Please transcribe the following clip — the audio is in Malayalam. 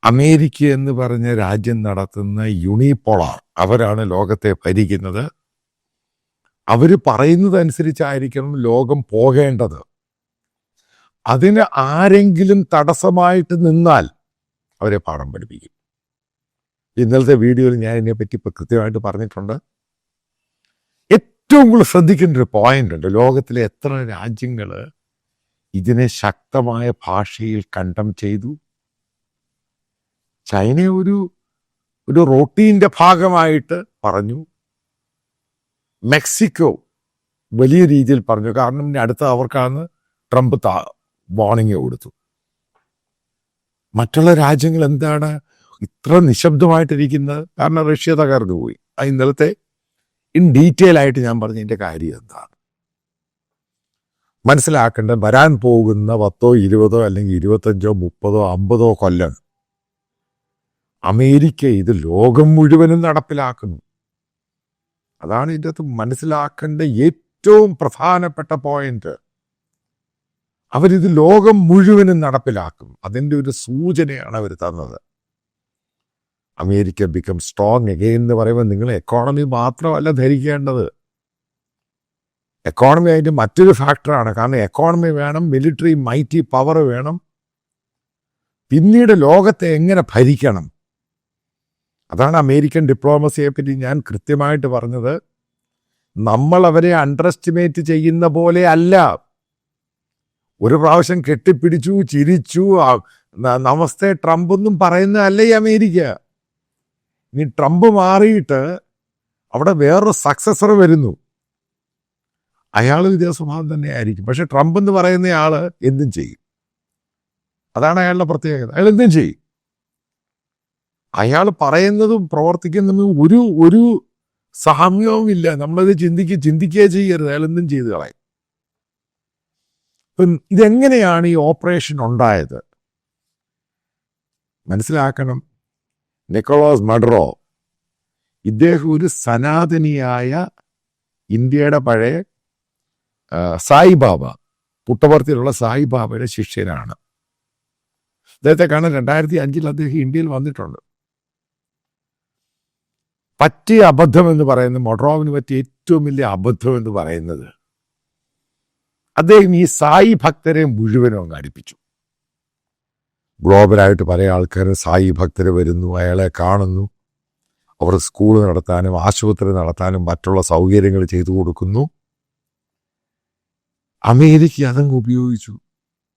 അമേരിക്ക എന്ന് പറഞ്ഞ രാജ്യം നടത്തുന്ന യൂണിപോളാർ അവരാണ് ലോകത്തെ ഭരിക്കുന്നത്. അവർ പറയുന്നതനുസരിച്ചായിരിക്കണം ലോകം പോകേണ്ടത്. അതിന് ആരെങ്കിലും തടസ്സമായിട്ട് നിന്നാൽ അവരെ പാഠം പഠിപ്പിക്കും. ഇന്നലത്തെ വീഡിയോയിൽ ഞാൻ ഇതിനെപ്പറ്റി ഇപ്പം കൃത്യമായിട്ട് പറഞ്ഞിട്ടുണ്ട്. ഏറ്റവും കൂടുതൽ ശ്രദ്ധിക്കേണ്ട ഒരു പോയിന്റ് ഉണ്ട്. ലോകത്തിലെ എത്ര രാജ്യങ്ങൾ ഇതിനെ ശക്തമായ ഭാഷയിൽ കണ്ടം ചെയ്തു. ചൈന ഒരു റൊട്ടീൻ്റെ ഭാഗമായിട്ട് പറഞ്ഞു. മെക്സിക്കോ വലിയ രീതിയിൽ പറഞ്ഞു. കാരണം ഇനി അടുത്ത അവർക്കാണ് ട്രംപ് വാർണിംഗ് കൊടുത്തു. മറ്റുള്ള രാജ്യങ്ങൾ എന്താണ് ഇത്ര നിശബ്ദമായിട്ടിരിക്കുന്നത്? കാരണം റഷ്യ തകർന്നു പോയി. ഇന്നലത്തെ ഇൻ ഡീറ്റെയിൽ ആയിട്ട് ഞാൻ പറഞ്ഞതിൻ്റെ കാര്യം എന്താണ് മനസ്സിലാക്കേണ്ടത്. വരാൻ പോകുന്ന 10, 20 അല്ലെങ്കിൽ 25, 30, 50 കൊല്ലം അമേരിക്ക ഇത് ലോകം മുഴുവനും നടപ്പിലാക്കുന്നു. അതാണ് ഇതിൻ്റെ അകത്ത് മനസ്സിലാക്കേണ്ട ഏറ്റവും പ്രധാനപ്പെട്ട പോയിന്റ്. അവരിത് ലോകം മുഴുവനും നടപ്പിലാക്കും. അതിൻ്റെ ഒരു സൂചനയാണ് അവർ തന്നത്. അമേരിക്ക ബിക്കം സ്ട്രോങ് അഗെയിൻ എന്ന് പറയുമ്പോൾ നിങ്ങൾ എക്കോണമി മാത്രമല്ല ധരിക്കേണ്ടത്. എക്കോണമി അതിൻ്റെ മറ്റൊരു ഫാക്ടറാണ്. കാരണം എക്കോണമി വേണം, മിലിറ്ററി മൈറ്റി പവർ വേണം, പിന്നീട് ലോകത്തെ എങ്ങനെ ഭരിക്കണം. അതാണ് അമേരിക്കൻ ഡിപ്ലോമസിയെ പറ്റി ഞാൻ കൃത്യമായിട്ട് പറഞ്ഞത്. നമ്മൾ അവരെ അണ്ടർ എസ്റ്റിമേറ്റ് ചെയ്യുന്ന പോലെ അല്ല. ഒരു പ്രാവശ്യം കെട്ടിപ്പിടിച്ചു, ചിരിച്ചു, നമസ്തേ ട്രംപ് ഒന്നും പറയുന്നതല്ല ഈ അമേരിക്ക. ഇനി ട്രംപ് മാറിയിട്ട് അവിടെ വേറൊരു സക്സസർ വരുന്നു. അയാൾ ഇതേ സ്വഭാവം തന്നെ ആയിരിക്കും. പക്ഷെ ട്രംപ് എന്ന് പറയുന്ന ആള് എന്തും ചെയ്യും. അതാണ് അയാളുടെ പ്രത്യേകത. അയാൾ എന്തും ചെയ്യും. അയാൾ പറയുന്നതും പ്രവർത്തിക്കുന്നതും ഒരു സാമ്യവും ഇല്ല. നമ്മളത് ചിന്തിക്കുകയേ ചെയ്യരുത്. അയാൾ എന്തും ചെയ്ത് കളയും. ഇപ്പം ഇതെങ്ങനെയാണ് ഈ ഓപ്പറേഷൻ ഉണ്ടായത് മനസ്സിലാക്കണം. നിക്കോളാസ് മഡുറോ ഇദ്ദേഹം ഒരു സനാതനിയായ ഇന്ത്യയുടെ പഴയ സായിബാബ, പുട്ടപർത്തിയിലുള്ള സായിബാബയുടെ ശിഷ്യനാണ്. അദ്ദേഹത്തെ കാണാൻ 2005 അദ്ദേഹം ഇന്ത്യയിൽ വന്നിട്ടുണ്ട്. പറ്റിയ അബദ്ധം എന്ന് പറയുന്നത്, മൊഡറോവിന് പറ്റിയ ഏറ്റവും വലിയ അബദ്ധം എന്ന് പറയുന്നത്, അദ്ദേഹം ഈ സായി ഭക്തരെ മുഴുവനും അങ്ങ് അടുപ്പിച്ചു. ഗ്ലോബലായിട്ട് പല ആൾക്കാർ സായി ഭക്തർ വരുന്നു, അയാളെ കാണുന്നു, അവർ സ്കൂൾ നടത്താനും ആശുപത്രി നടത്താനും മറ്റുള്ള സൗകര്യങ്ങൾ ചെയ്തു കൊടുക്കുന്നു. അമേരിക്ക അതങ്ങ് ഉപയോഗിച്ചു.